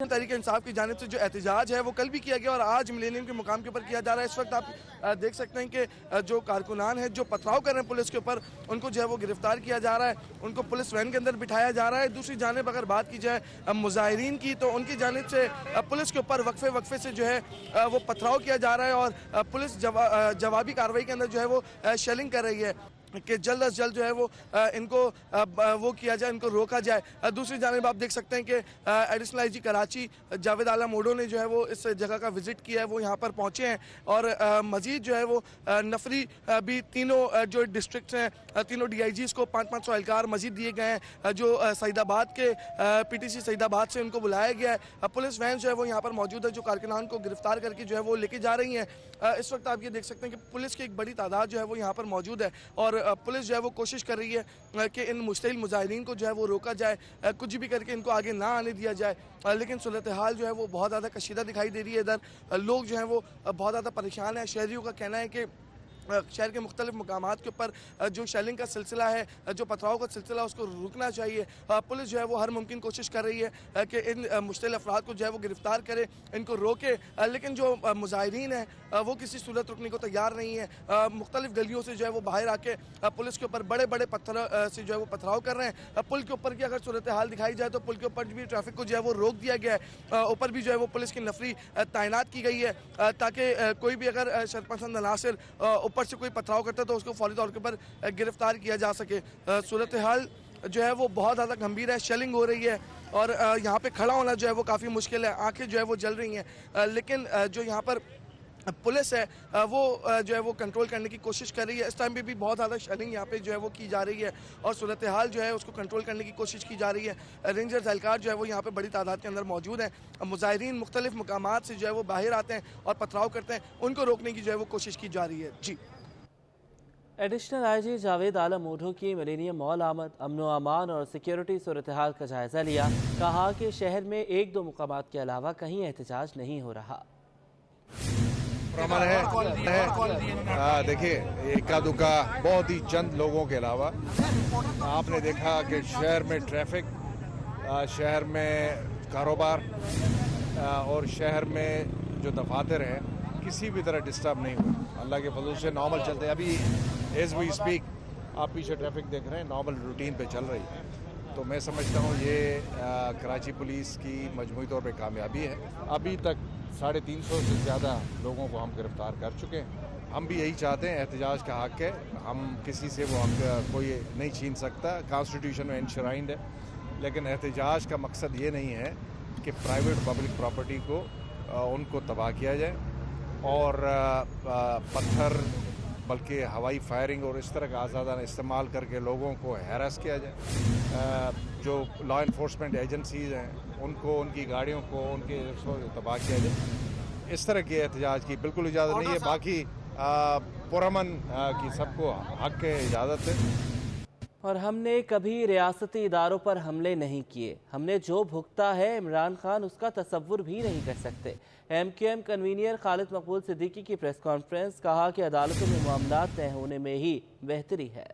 तहरीक इंसाफ की जानिब से जो एहतजाज है वो कल भी किया गया और आज मिलेनियम के मुकाम के ऊपर किया जा रहा है। इस वक्त आप देख सकते हैं कि जो कारकुनान है जो पथराव कर रहे हैं पुलिस के ऊपर, उनको जो है वो गिरफ्तार किया जा रहा है, उनको पुलिस वैन के अंदर बिठाया जा रहा है। दूसरी जानिब अगर बात की जाए मुजाहिरीन की, तो उनकी जानिब से पुलिस के ऊपर वक्फे से जो है वो पथराव किया जा रहा है और पुलिस जवाबी कार्रवाई के अंदर जो है वो शेलिंग कर रही है कि जल्द अज जल्द जो है वो इनको वो किया जाए, इनको रोका जाए। दूसरी जानिब आप देख सकते हैं कि एडिशनल आईजी कराची जावेद आलम ओडो ने जो है वो इस जगह का विज़िट किया है, वो यहाँ पर पहुँचे हैं और मज़ीद जो है वो नफरी भी तीनों जो डिस्ट्रिक्ट हैं, तीनों DIGs को 500 एहलकार मज़ीद दिए गए हैं। जो सईदाबाद के PTC सईदाबाद से उनको बुलाया गया है। पुलिस वैन जो है वो यहाँ पर मौजूद है, जो कारकुनान को गिरफ्तार करके जो है वो लेके जा रही हैं। इस वक्त आप ये देख सकते हैं कि पुलिस की एक बड़ी तादाद जो है वो यहाँ पर मौजूद है और पुलिस जो है वो कोशिश कर रही है कि इन मुश्तिल मुजाहिरीन को जो है वो रोका जाए, कुछ भी करके इनको आगे ना आने दिया जाए। लेकिन सूरत हाल जो है वो बहुत ज़्यादा कशीदा दिखाई दे रही है। इधर लोग जो हैं वो बहुत ज़्यादा परेशान हैं। शहरियों का कहना है कि शहर के मुख्तलिफ मकामात के ऊपर जो शेलिंग का सिलसिला है, जो पथराव का सिलसिला, उसको रुकना चाहिए। पुलिस जो है वो हर मुमकिन कोशिश कर रही है कि इन मुश्तिल अफराद को जो है वो गिरफ्तार करे, इनको रोके। लेकिन जो मुजाहिरीन हैं वो किसी सूरत रुकने को तैयार नहीं है। मुख्तलिफ गलियों से जो है वो बाहर आके पुलिस के ऊपर बड़े बड़े पत्थर से जो है वो पथराव कर रहे हैं। पुल के ऊपर की अगर सूरत हाल दिखाई जाए तो पुल के ऊपर भी ट्रैफिक को जो है वो रोक दिया गया है। ऊपर भी जो है वो पुलिस की नफरी तैनात की गई है ताकि कोई भी अगर शरपसंद अनासिर ऊपर से कोई पथराव करता है तो उसको फौरी तौर के ऊपर गिरफ्तार किया जा सके। सूरत हाल जो है वो बहुत ज़्यादा गंभीर है, शेलिंग हो रही है और यहाँ पे खड़ा होना जो है वो काफ़ी मुश्किल है, आंखें जो है वो जल रही हैं। लेकिन जो यहाँ पर पुलिस है वो जो है वो कंट्रोल करने की कोशिश कर रही है। इस टाइम पे भी बहुत ज़्यादा शेलिंग यहाँ पे जो है वो की जा रही है और सूरत हाल जो है उसको कंट्रोल करने की कोशिश की जा रही है। रेंजर्स एहलकार जो है वो यहाँ पे बड़ी तादाद के अंदर मौजूद हैं। मुजाहिरीन मुख्तलिफ मकामात से जो है वो बाहर आते हैं और पथराव करते हैं, उनको रोकने की जो है वो कोशिश की जा रही है। जी। एडिशनल आईजी जावेद आलम ओढो की मिलेनियम मॉल आमद, अमन व अमान और सिक्योरिटी सूरत हाल का जायज़ा लिया। कहा कि शहर में 1-2 मुकामात के अलावा कहीं एहतजाज नहीं हो रहा। देखिए, इक्का दुक्का बहुत ही चंद लोगों के अलावा आपने देखा कि शहर में ट्रैफिक, शहर में कारोबार और शहर में जो दफातर हैं किसी भी तरह डिस्टर्ब नहीं हुए। अल्लाह के फजल से नॉर्मल चलते हैं। अभी एज वी स्पीक आप पीछे ट्रैफिक देख रहे हैं, नॉर्मल रूटीन पे चल रही है। तो मैं समझता हूँ ये कराची पुलिस की मजमूई तौर पे कामयाबी है। अभी तक 350 से ज़्यादा लोगों को हम गिरफ्तार कर चुके हैं। हम भी यही चाहते हैं, एहतजाज का हक़ है, हम किसी से वो हक़ कोई नहीं छीन सकता, कॉन्स्टिट्यूशन में इंश्राइंड है। लेकिन एहतजाज का मकसद ये नहीं है कि प्राइवेट पब्लिक प्रॉपर्टी को उनको तबाह किया जाए और पत्थर बल्कि हवाई फायरिंग और इस तरह का आज़ादाना इस्तेमाल करके लोगों को हैरास किया जाए। जो लॉ इन्फोर्समेंट एजेंसीज़ हैं उनको, उनकी गाड़ियों को, उनके तबाह किया जाए। इस तरह के एहतजाज की बिल्कुल इजाज़त नहीं है। बाकी पुरअमन की सबको हक़ है, इजाज़त है। और हमने कभी रियासती इदारों पर हमले नहीं किए। हमने जो भुगता है इमरान खान उसका तसव्वुर भी नहीं कर सकते। MQM कन्वीनियर खालिद मकबूल सिद्दीकी की प्रेस कॉन्फ्रेंस, कहा कि अदालतों में मामला तय होने में ही बेहतरी है।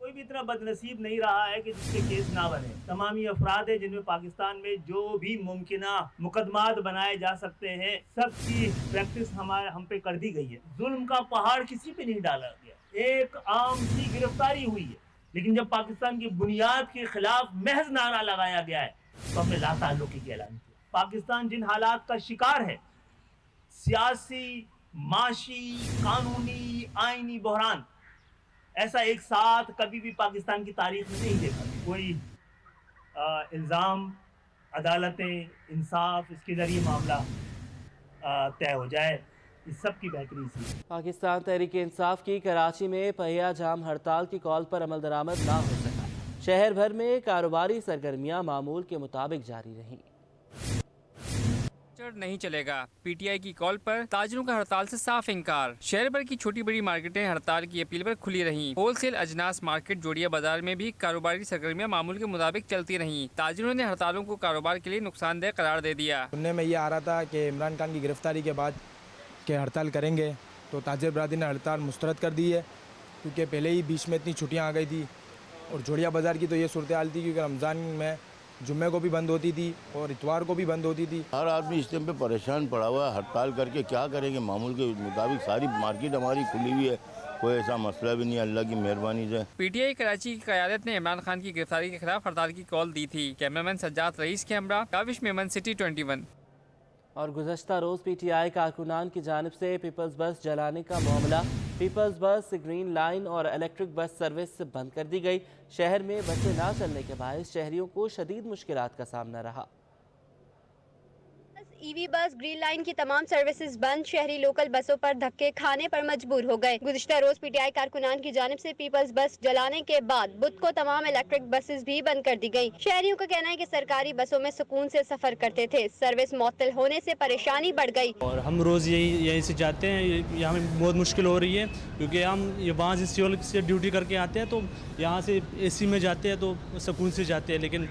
कोई भी इतना बदनसीब नहीं रहा है कि जिसके केस ना बने। तमाम ये अफराद है जिनमें पाकिस्तान में जो भी मुमकिना मुकदमात बनाए जा सकते हैं, सबकी प्रैक्टिस हम पे कर दी गई है। जुल्म का पहाड़ किसी पे नहीं डाला गया। एक आम सी गिरफ्तारी हुई है, लेकिन जब पाकिस्तान की बुनियाद के खिलाफ महज नारा लगाया गया है तो हमने लाताल्लुकी की ऐलान किया। पाकिस्तान जिन हालात का शिकार है, सियासी, माशी, कानूनी, आईनी बहरान, ऐसा एक साथ कभी भी पाकिस्तान की तारीख में नहीं देखा। कोई इल्ज़ाम, अदालतें, इंसाफ, इसके ज़रिए मामला तय हो जाए, इस सब की बेहतरी थी। पाकिस्तान तहरीक इंसाफ की कराची में पहिया जाम हड़ताल की कॉल पर अमल दरामद ना हो सका। शहर भर में कारोबारी सरगर्मियां मामूल के मुताबिक जारी रहीं। नहीं चलेगा। PTI की कॉल पर ताजिरों का हड़ताल से साफ इनकार। शहर भर की छोटी बड़ी मार्केटें हड़ताल की अपील पर खुली रहीं। होलसेल अजनास मार्केट जोड़िया बाजार में भी कारोबारी सरगर्मियां मामूल के मुताबिक चलती रहीं। ताजिरों ने हड़तालों को कारोबार के लिए नुकसानदेह करार दे दिया। सुनने में ये आ रहा था कि इमरान खान की गिरफ्तारी के बाद के हड़ताल करेंगे, तो ताजिर बरादरी ने हड़ताल मुस्तरद कर दी है, क्योंकि पहले ही बीच में इतनी छुट्टियाँ आ गई थी। और जोड़िया बाज़ार की तो ये सूरत हाल थी क्योंकि रमज़ान में जुम्मे को भी बंद होती थी और इतवार को भी बंद होती थी। हर आदमी इस टाइम पे परेशान पड़ा हुआ है, हड़ताल करके क्या करेंगे, मामूल के मुताबिक सारी मार्केट हमारी खुली हुई है, कोई ऐसा मसला भी नहीं है, अल्लाह की मेहरबानी से। पीटीआई कराची की क़यादत ने इमरान खान की गिरफ्तारी के खिलाफ हड़ताल की कॉल दी थी। कैमरामैन सज्जाद रईस के हमरा, काविश मेमन, सिटी 21। और गुज़श्ता रोज़ पीटीआई कारकुनान की जानिब से पीपल्स बस जलाने का मामला, पीपल्स बस, ग्रीन लाइन और इलेक्ट्रिक बस सर्विस बंद कर दी गई। शहर में बसें ना चलने के बायस शहरियों को शदीद मुश्किलात का सामना रहा। ईवी बस, ग्रीन लाइन की तमाम सर्विसेज बंद, शहरी लोकल बसों पर धक्के खाने पर मजबूर हो गए। गुज़िश्ता रोज पीटीआई कारकुनान की जानिब से पीपल्स बस जलाने के बाद बुध को तमाम इलेक्ट्रिक बसेस भी बंद कर दी गई। शहरियों का कहना है कि सरकारी बसों में सुकून से सफर करते थे, सर्विस मुअत्तल होने से परेशानी बढ़ गई। और हम रोज़ यहीं से जाते हैं, यहाँ में बहुत मुश्किल हो रही है क्योंकि हम वहाँ से सियोल से ड्यूटी करके आते हैं तो यहाँ से एसी में जाते हैं तो सुकून से जाते हैं, लेकिन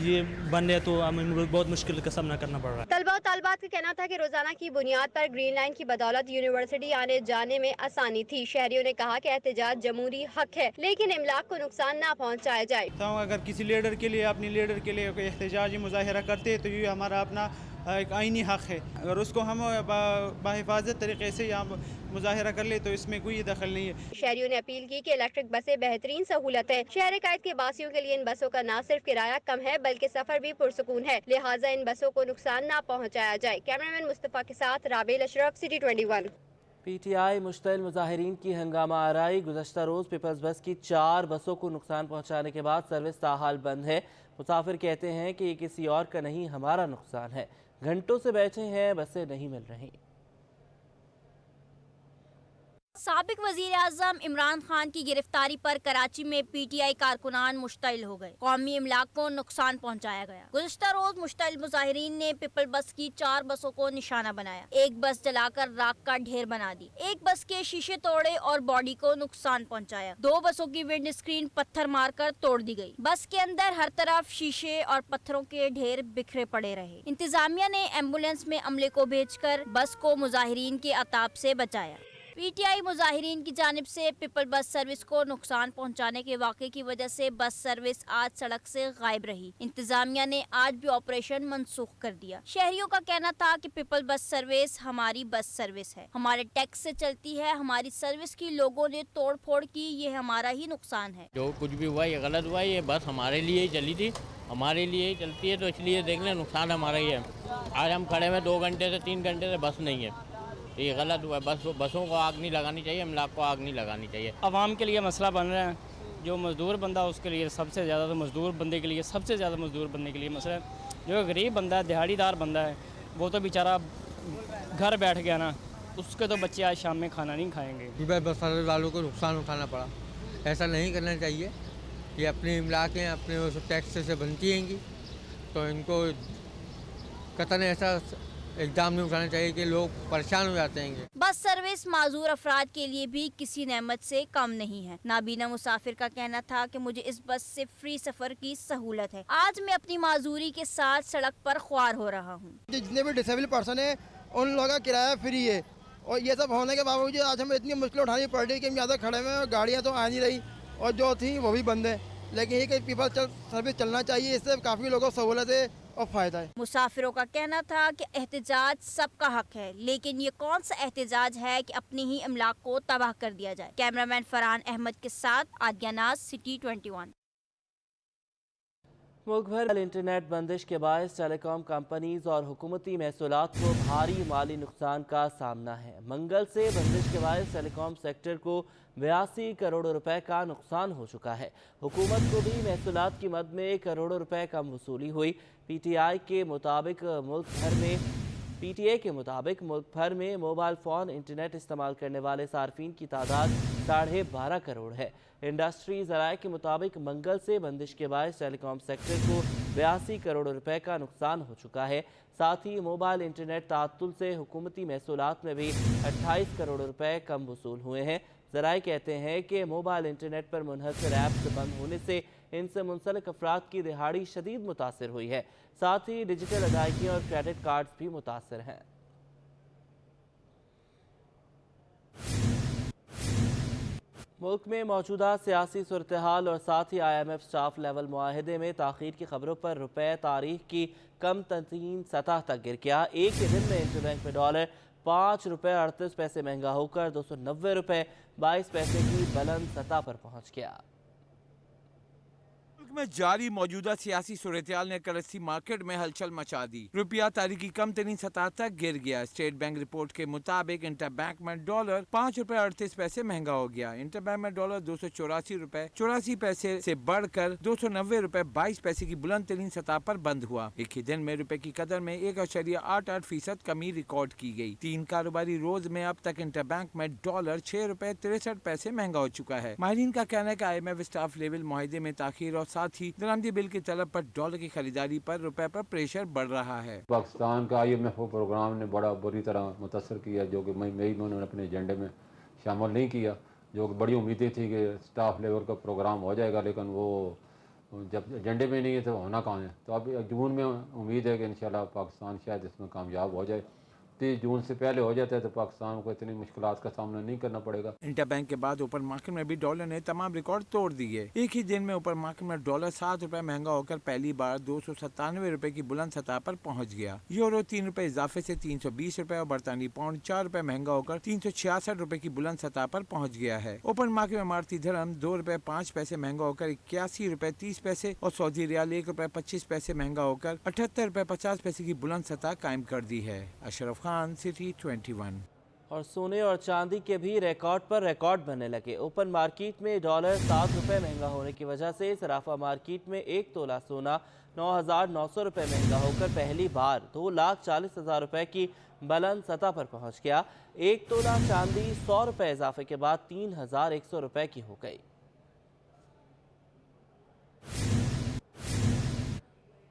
ये बंद है तो हमें बहुत मुश्किल का सामना करना पड़ रहा है। तलबा और तालिबात का कहना था कि रोजाना की बुनियाद पर ग्रीन लाइन की बदौलत यूनिवर्सिटी आने जाने में आसानी थी। शहरियों ने कहा कि एहतजाज जमहूरी हक है, लेकिन इमलाक को नुकसान ना पहुँचाया जाए। तो अगर किसी लीडर के लिए, अपनी लीडर के लिए कोई एहतजाजी मुजाहिरा करते हैं तो ये हमारा अपना एक आईनी हक है। अगर उसको हम बाहिफाजत तरीके से यहाँ मुजाहिरा कर ले तो इसमें कोई दखल नहीं है। शहरियों ने अपील की कि इलेक्ट्रिक बसें बेहतरीन सहूलत है। शहर कायद के बासियों के लिए इन बसों का न सिर्फ किराया कम है बल्कि सफर भी पुरसुकून है, लिहाजा इन बसों को नुकसान ना पहुँचाया जाए। कैमरामैन मुस्तफा के साथ राबेल अशरफ, सिटी 21। पीटीआई मुश्तइल मुजाहिरीन की हंगामा आराई। गुज़श्ता रोज़ पीपल्स बस की 4 बसों को नुकसान पहुँचाने के बाद सर्विस ताहाल बंद है। मुसाफिर कहते हैं कि ये किसी और का नहीं, हमारा नुकसान है। घंटों से बैठे हैं, बसें नहीं मिल रही। साबिक वजीर आज़म इमरान खान की गिरफ्तारी पर कराची में पीटीआई कारकुनान मुश्तइल हो गए। कौमी इमलाक को नुकसान पहुंचाया गया। गुज़श्ता रोज मुश्तइल मुजाहिरीन ने पीपल बस की 4 बसों को निशाना बनाया। एक बस जलाकर राख का ढेर बना दी, एक बस के शीशे तोड़े और बॉडी को नुकसान पहुंचाया। 2 बसों की विंड स्क्रीन पत्थर मारकर तोड़ दी गई। बस के अंदर हर तरफ शीशे और पत्थरों के ढेर बिखरे पड़े रहे। इंतजामिया ने एम्बुलेंस में अमले को भेजकर बस को मुजाहिरीन के अताब से बचाया। पीटीआई मुजाहिरीन की जानिब से पीपल बस सर्विस को नुकसान पहुंचाने के वाक़े की वजह से बस सर्विस आज सड़क से गायब रही। इंतजामिया ने आज भी ऑपरेशन मनसूख कर दिया। शहरियों का कहना था कि पीपल बस सर्विस हमारी बस सर्विस है, हमारे टैक्स से चलती है, हमारी सर्विस की लोगों ने तोड़ फोड़ की, ये हमारा ही नुकसान है। जो कुछ भी हुआ ये गलत हुआ, ये बस हमारे लिए ही चली थी, हमारे लिए ही चलती है, तो इसलिए देख लें नुकसान हमारा ही है। आज हम खड़े में 2 घंटे से 3 घंटे से बस नहीं है, ये गलत हुआ है। बसों को आग नहीं लगानी चाहिए, इमलाक को आग नहीं लगानी चाहिए। आवाम के लिए मसला बन रहा है, जो मज़दूर बंदा उसके लिए सबसे ज़्यादा, तो मज़दूर बंदे के लिए सबसे ज़्यादा मज़दूर बंदे के लिए मसला है। जो गरीब बंदा है, दिहाड़ीदार बंदा है, वो तो बेचारा घर बैठ गया ना, उसके तो बच्चे आज शाम में खाना नहीं खाएंगे। बस वालों को नुकसान उठाना पड़ा, ऐसा नहीं करना चाहिए। ये अपनी इमलाकें अपने उस टैक्स से बनती हैंगी, तो इनको कतई ऐसा इक़दाम नहीं उठाना चाहिए कि लोग परेशान हो जाते हैं। बस सर्विस माजूर अफराद के लिए भी किसी नेमत से कम नहीं है। नाबीना मुसाफिर का कहना था कि मुझे इस बस से फ्री सफर की सहूलत है। आज मैं अपनी माजूरी के साथ सड़क पर ख्वार हो रहा हूँ। जितने भी डिसेबल पर्सन है उन लोगों का किराया फ्री है, और ये सब होने के बावजूद आज हमें इतनी मुश्किल उठानी पड़ रही कि हम ज़्यादा खड़े में, गाड़ियाँ तो आ नहीं रही और जो थी वो भी बंद है। लेकिन ये कि पीपल सर्विस चलना चाहिए, इससे काफ़ी लोगों को सहूलत है और फ़ायदा है। मुसाफिरों का कहना था कि एहतजाज सबका हक है, लेकिन ये कौन सा एहतजाज है कि अपनी ही इमलाक को तबाह कर दिया जाए। कैमरामैन फरहान अहमद के साथ आदिया नाज, सिटी 21। मुल्क भर इंटरनेट बंदिश के बायस टेलीकॉम कंपनीज और हुकूमती महसूलात को भारी माली नुकसान का सामना है। मंगल से बंदिश के बायस टेलीकॉम सेक्टर को 82 करोड़ रुपए का नुकसान हो चुका है। हुकूमत को भी महसूलात की मद में करोड़ों रुपए कम वसूली हुई। पीटीआई के मुताबिक मुल्क भर में मोबाइल फ़ोन इंटरनेट इस्तेमाल करने वाले सार्फिन की तादाद 12.5 करोड़ है। इंडस्ट्री ज़राए के मुताबिक मंगल से बंदिश के बायस टेलीकॉम सेक्टर को 82 करोड़ रुपए का नुकसान हो चुका है। साथ ही मोबाइल इंटरनेट ताअत्तुल से हुकूमती महसूलात में भी 28 करोड़ रुपए कम वसूल हुए हैं। ज़राए कहते हैं कि मोबाइल इंटरनेट पर मुनहसर ऐप्स बंद होने से इनसे मुंसलिक अफराद की दिहाड़ी शदीद मुतासर हुई है। साथ ही डिजिटल अदायगियाँ और क्रेडिट कार्ड्स भी मुतासर हैं। मुल्क में मौजूदा सियासी सूरत-ए-हाल और साथ ही IMF स्टाफ लेवल मुआहदे में ताख़ीर की खबरों पर रुपये तारीख की कम तरीन सतह तक गिर गया। एक ही दिन में इंटरबैंक में डॉलर 5 रुपये 38 पैसे महंगा होकर 290 रुपये 22 पैसे की बुलंद सतह पर पहुँच गया। मुल्क में जारी मौजूदा सियासी सूरत-ए-हाल ने करेंसी मार्केट में हलचल मचा दी। रुपया तारीख की कम तरीन सतह तक गिर गया। स्टेट बैंक रिपोर्ट के मुताबिक इंटरबैंक में डॉलर 5 रुपये 38 पैसे महंगा हो गया। इंटरबैंक में डॉलर 284 रुपये 84 पैसे से बढ़कर 290 रुपये 22 पैसे की बुलंद तरीन सतह पर बंद हुआ। एक ही दिन में रुपए की कदर में 1.88% कमी रिकॉर्ड की गई। 3 कारोबारी रोज में अब तक इंटरबैंक में डॉलर 6 रुपये 63 पैसे महंगा हो चुका है। माहिरीन का कहना है कि IMF स्टाफ लेवल मुआहदे में ताखीर और साथ ही दरामदी बिल की तलब पर डॉलर की खरीदारी पर रुपए पर प्रेशर बढ़ रहा है। पाकिस्तान का IMF प्रोग्राम ने बड़ा बुरी तरह मुतासर किया, जो कि मई में उन्होंने अपने एजेंडे में शामिल नहीं किया। जो बड़ी उम्मीदें थी कि स्टाफ लेवल का प्रोग्राम हो जाएगा, लेकिन वो जब एजेंडे में नहीं है तो होना कहाँ है। तो अब जून में उम्मीद है कि इंशाल्लाह पाकिस्तान शायद इसमें कामयाब हो जाए। 30 जून से पहले हो जाता है तो पाकिस्तान को इतनी मुश्किलात का सामना नहीं करना पड़ेगा। इंटरबैंक के बाद ओपन मार्केट में भी डॉलर ने तमाम रिकॉर्ड तोड़ दिए। एक ही दिन में ओपन मार्केट में डॉलर 7 रुपये महंगा होकर पहली बार 297 रुपए की बुलंद सतह पर पहुंच गया। यूरो 3 रुपए इजाफे से 320 रुपए और बरतानी पाउंड 4 रुपए महंगा होकर 366 रुपए की बुलंद सतह पर पहुंच गया है। ओपन मार्केट में इमारती धर्म 2 रुपए 5 पैसे महंगा होकर 81 रुपए 30 पैसे और सऊदी रियाल 1 रुपए 25 पैसे महंगा होकर 78 रुपए 50 पैसे की बुलंद सतह कायम कर दी है। अशरफ खान, सिटी 21। और सोने और चांदी के भी रिकॉर्ड पर रिकॉर्ड बनने लगे। ओपन मार्केट में डॉलर 7 रुपये महंगा होने की वजह से सराफा मार्केट में 1 तोला सोना 9,900 रुपये महंगा होकर पहली बार 2,40,000 रुपये की बुलंद सतह पर पहुंच गया। 1 तोला चांदी 100 रुपये इजाफे के बाद 3,100 रुपये की हो गई।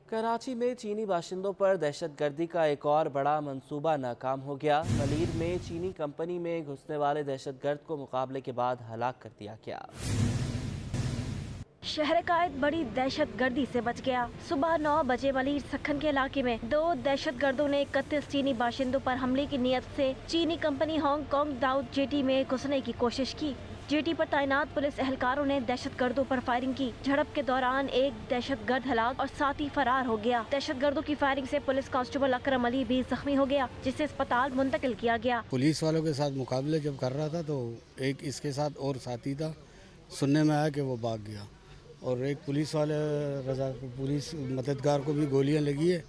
कराची में चीनी बाशिंदों पर दहशतगर्दी का एक और बड़ा मंसूबा नाकाम हो गया। मलीर में चीनी कंपनी में घुसने वाले दहशतगर्द को मुकाबले के बाद हलाक कर दिया गया। शहर कायद बड़ी दहशत गर्दी से बच गया। सुबह 9 बजे मलीर सखन के इलाके में 2 दहशतगर्दों ने 31 चीनी बाशिंदों पर हमले की नीयत से चीनी कंपनी हांगकांग दाऊद जेटी में घुसने की कोशिश की। जेटी पर तैनात पुलिस एहलकारों ने दहशतगर्दों पर फायरिंग की। झड़प के दौरान एक दहशतगर्द हलाक और साथी फरार हो गया। दहशतगर्दों की फायरिंग से पुलिस कांस्टेबल अकरम अली भी जख्मी हो गया, जिसे अस्पताल मुंतकिल किया गया। पुलिस वालों के साथ मुकाबले जब कर रहा था तो एक इसके साथ और साथी था। सुनने में आया कि वो भाग गया और एक पुलिस वाले पुलिस मददगार को भी गोलियां लगी है,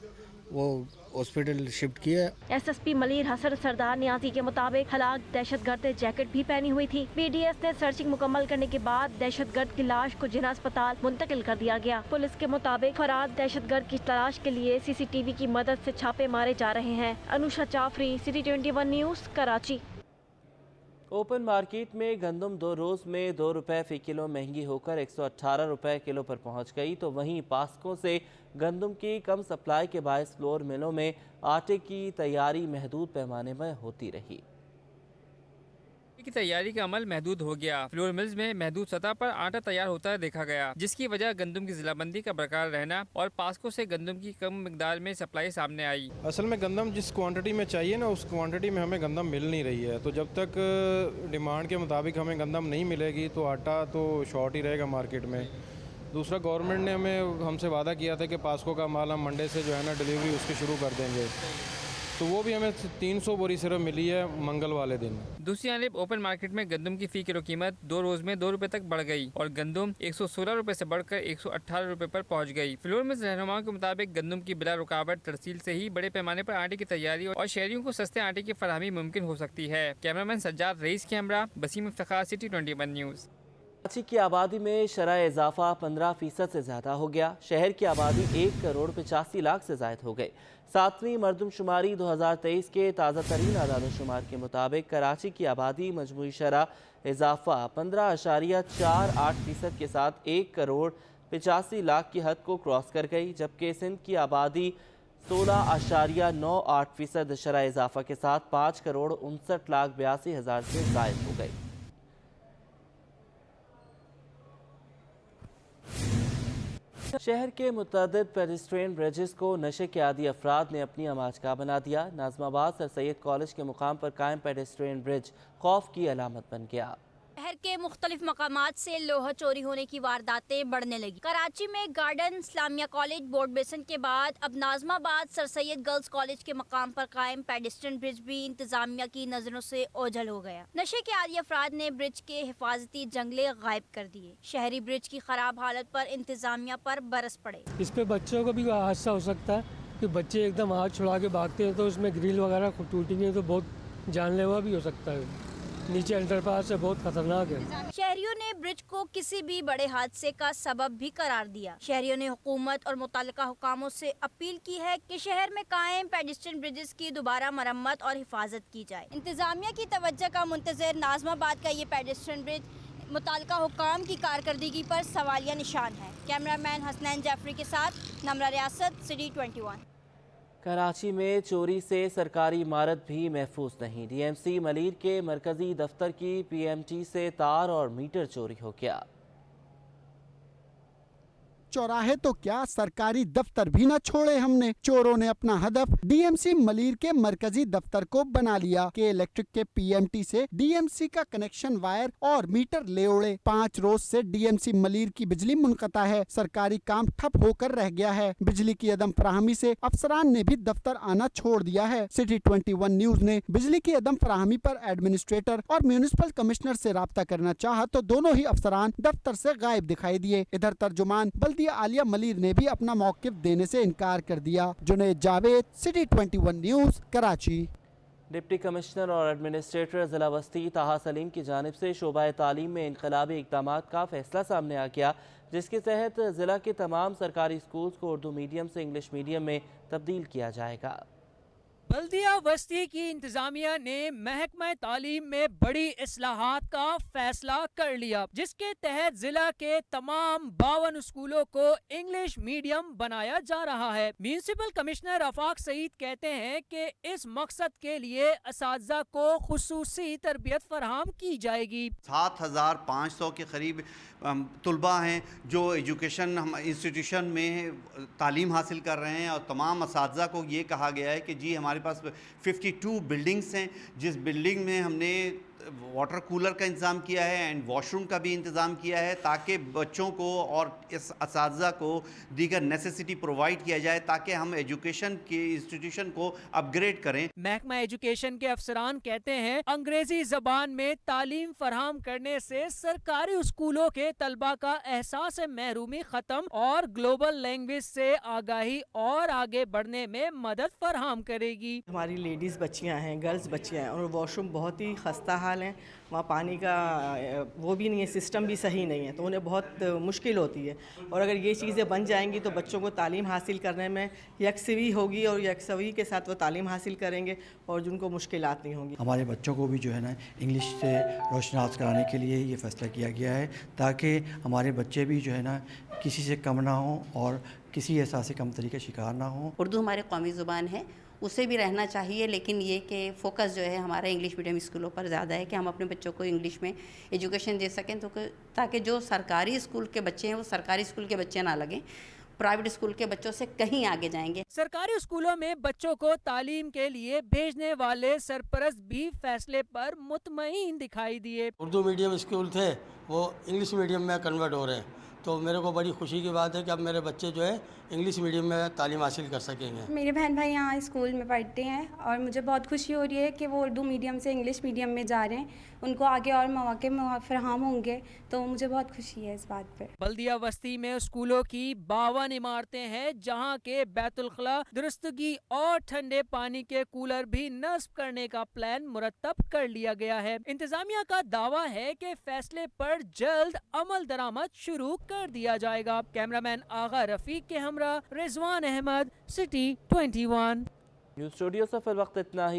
वो हॉस्पिटल शिफ्ट किया है। SSP मलीर हसन सरदार नियाजी के मुताबिक हलाक दहशतगर्द ने जैकेट भी पहनी हुई थी। BDS ने सर्चिंग मुकम्मल करने के बाद दहशतगर्द की लाश को जिना अस्पताल मुंतकिल कर दिया गया। पुलिस के मुताबिक फरार दहशतगर्द की तलाश के लिए CCTV की मदद से छापे मारे जा रहे हैं। Anusha Jafri, city 21 news, Karachi. Open market में गंदम 2 रोज़ में 2 रुपये फ़ी किलो महंगी होकर 118 रुपये किलो पर पहुंच गई। तो वहीं पास्को से गंदम की कम सप्लाई के बायस फ्लोर मिलों में आटे की तैयारी महदूद पैमाने में होती रही। की तैयारी का अमल महदूद हो गया। फ्लोर मिल्स में महदूद सतह पर आटा तैयार होता देखा गया, जिसकी वजह गंदम की जिलाबंदी का बरकरार रहना और पास्को से गंदम की कम मिकदार में सप्लाई सामने आई। असल में गंदम जिस क्वांटिटी में चाहिए ना, उस क्वांटिटी में हमें गंदम मिल नहीं रही है। तो जब तक डिमांड के मुताबिक हमें गंदम नहीं मिलेगी तो आटा तो शॉर्ट ही रहेगा मार्केट में। दूसरा, गवर्नमेंट ने हमसे वादा किया था कि पास्को का माल हम मंडे से जो है ना डिलीवरी उसकी शुरू कर देंगे, तो वो भी हमें 300 बोरी सिर्फ मिली है मंगल वाले दिन। दूसरी जानब ओपन मार्केट में गंदम की फी किलो कीमत 2 रोज में 2 रुपए तक बढ़ गई और गंदम 116 रुपए से बढ़कर 118 रुपए पर पहुंच गई। फ्लोर में रहनुमाओं के मुताबिक गंदम की बिला रुकावट तरसील से ही बड़े पैमाने पर आटे की तैयारी और शहरियों को सस्ते आटे की फराहमी मुमकिन हो सकती है। कैमरामैन सज्जाद रईस के हमरा, बसीम इफ्तिखार, सिटी 21 न्यूज़। कराची की आबादी में शरह इजाफा 15% से ज़्यादा हो गया। शहर की आबादी 1 करोड़ 85 लाख से ज़ायद हो गई। 7वीं मरदमशुमारी 2023 के ताज़ा तरीन आदादोशुमार के मुताबिक कराची की आबादी मजमूई शरह इजाफा 15.48% के साथ 1 करोड़ 85 लाख की हद को क्रॉस कर गई, जबकि सिंध की आबादी 16.98% शरह इजाफा के साथ 5 करोड़ 59,82,000 से ज़ायद हो गई। शहर के मुतअद्दिद पेडेस्ट्रियन ब्रिजेस को नशे के आदी अफराद ने अपनी आमाजगाह बना दिया। नाज़िमाबाद सर सैयद कॉलेज के मुकाम पर कायम पेडेस्ट्रियन ब्रिज खौफ की अलामत बन गया। शहर के मुख्तलिफ मकामात से लोहा चोरी होने की वारदातें बढ़ने लगी। कराची में गार्डन इस्लामिया कॉलेज बोर्ड बेसन के बाद अब Najmabad sir Syed girls college के मकाम पर कायम पेडेस्ट्रियन ब्रिज भी इंतजामिया की नजरों से ओझल हो गया। नशे के आदी अफराद ने ब्रिज के हिफाजती जंगले गायब कर दिए। शहरी ब्रिज की खराब हालत पर इंतजामिया पर बरस पड़े। इस पे बच्चों को भी हादसा हो सकता है कि बच्चे एकदम हाथ छुड़ा के भागते हैं तो उसमें ग्रिल वगैरह टूटी हुई है तो बहुत जानलेवा भी हो सकता है। नीचे अंडरपास है, बहुत खतरनाक है। शहरियों ने ब्रिज को किसी भी बड़े हादसे का सबब भी करार दिया। शहरियों ने हुकूमत और मुतल्लिका हुकामों से अपील की है कि शहर में कायम पेडेस्ट्रियन ब्रिजेस की दोबारा मरम्मत और हिफाजत की जाए। इंतजामिया की तवज्जो का मुंतज़िर नाजमाबाद का ये पेडेस्ट्रियन ब्रिज मुतल्लिका हुकाम की कारकर्दगी पर सवालिया निशान है। कैमरामैन हसनैन जाफरी के साथ नमरा रियासत, सिटी 21। कराची में चोरी से सरकारी इमारत भी महफूज नहीं। डीएमसी मलीर के मरकजी दफ्तर की पीएमटी से तार और मीटर चोरी हो गया। चौराहे तो क्या सरकारी दफ्तर भी न छोड़े हमने। चोरों ने अपना हदफ डीएमसी मलीर के मरकजी दफ्तर को बना लिया कि इलेक्ट्रिक के पीएमटी से डीएमसी का कनेक्शन वायर और मीटर ले उड़े। 5 रोज से डीएमसी मलीर की बिजली मुनक़ता है। सरकारी काम ठप होकर रह गया है। बिजली की अदम फराहमी से अफसरान ने भी दफ्तर आना छोड़ दिया है। सिटी 21 न्यूज ने बिजली की अदम फराहमी पर एडमिनिस्ट्रेटर और म्यूनिसिपल कमिश्नर से राब्ता करना चाहा तो दोनों ही अफसरान दफ्तर से गायब दिखाई दिए। इधर तर्जुमान बल्दिया आलिया मलीर ने भी अपना मौक़िफ़ देने से इनकार कर दिया। Junaid Javed, city 21 news, Karachi. Deputy commissioner और एडमिनिस्ट्रेटर ज़िला वस्ती ताहा सलीम की जानिब से शोबा तालीम में इनकलाबी इक़दामात का फैसला सामने आ गया, जिसके तहत ज़िला के तमाम सरकारी स्कूल्स को उर्दू मीडियम से इंग्लिश मीडियम में तब्दील किया जाएगा। बल्दिया वस्ती की इंतजामिया ने महकमा तालीम में बड़ी इस्लाहात का फैसला कर लिया, जिसके तहत जिला के तमाम 52 स्कूलों को इंग्लिश मीडियम बनाया जा रहा है। म्यूनिसिपल कमिश्नर आफाक सईद कहते हैं कि इस मकसद के लिए असातिज़ा को खुसूसी तरबियत फराहम की जाएगी। 7500 के करीब तलबा हैं जो एजुकेशन हम इंस्टीट्यूशन में तालीम हासिल कर रहे हैं और तमाम असातिज़ा को ये कहा गया है कि जी हमारे पास 52 बिल्डिंग्स हैं, जिस बिल्डिंग में हमने वाटर कूलर का इंतज़ाम किया है एंड वॉशरूम का भी इंतज़ाम किया है ताकि बच्चों को और इस असातिज़ा को दीगर नेसेसिटी प्रोवाइड किया जाए ताकि हम एजुकेशन के इंस्टीट्यूशन को अपग्रेड करें। महकमा एजुकेशन के अफसरान कहते हैं अंग्रेजी ज़बान में तालीम फराहम करने से सरकारी स्कूलों के तलबा का एहसास महरूमी ख़त्म और ग्लोबल लैंग्वेज से आगाही और आगे बढ़ने में मदद फराहम करेगी। हमारी लेडीज़ बच्चियाँ हैं, गर्ल्स बच्चियाँ हैं और वॉशरूम बहुत ही खस्ता हाल है। वहाँ पानी का वो भी नहीं है, सिस्टम भी सही नहीं है, तो उन्हें बहुत मुश्किल होती है। और अगर ये चीज़ें बन जाएंगी तो बच्चों को तालीम हासिल करने में यकसवी होगी और यकसवी के साथ वो तालीम हासिल करेंगे और जिनको मुश्किलात नहीं होंगी। हमारे बच्चों को भी जो है ना इंग्लिश से रोशनास कराने के लिए ये फ़ैसला किया गया है ताकि हमारे बच्चे भी जो है ना किसी से कम ना हों और किसी एहसास से कमतरी के शिकार ना हों। उर्दू हमारी कौमी ज़ुबान है, उसे भी रहना चाहिए, लेकिन ये कि फ़ोकस जो है हमारा इंग्लिश मीडियम स्कूलों पर ज़्यादा है कि हम अपने बच्चों को इंग्लिश में एजुकेशन दे सकें तो ताकि जो सरकारी स्कूल के बच्चे हैं वो सरकारी स्कूल के बच्चे ना लगें, प्राइवेट स्कूल के बच्चों से कहीं आगे जाएंगे। सरकारी स्कूलों में बच्चों को तालीम के लिए भेजने वाले सरपरस्त भी फैसले पर मुतमईन दिखाई दिए। उर्दू मीडियम स्कूल थे वो इंग्लिश मीडियम में कन्वर्ट हो रहे हैं, तो मेरे को बड़ी खुशी की बात है कि अब मेरे बच्चे जो है इंग्लिश मीडियम में तालीम हासिल कर सकेंगे। मेरे बहन भाई यहाँ स्कूल में पढ़ते हैं और मुझे बहुत खुशी हो रही है कि वो उर्दू मीडियम से इंग्लिश मीडियम में जा रहे हैं, उनको आगे और मौके फराहम होंगे, तो मुझे बहुत खुशी है इस बात पर। बल्दिया वस्ती में स्कूलों की 52 इमारतें हैं जहाँ के बैतुल खला, दुरुस्तगी और ठंडे पानी के कूलर भी नस्ब करने का प्लान मुरतब कर लिया गया है। इंतजामिया का दावा है कि फैसले पर जल्द अमल दरामद शुरू कर दिया जाएगा। कैमरामैन आगा रफीक के हमरा Rizwan Ahmad, city 21 news studio से फिल वक्त इतना ही।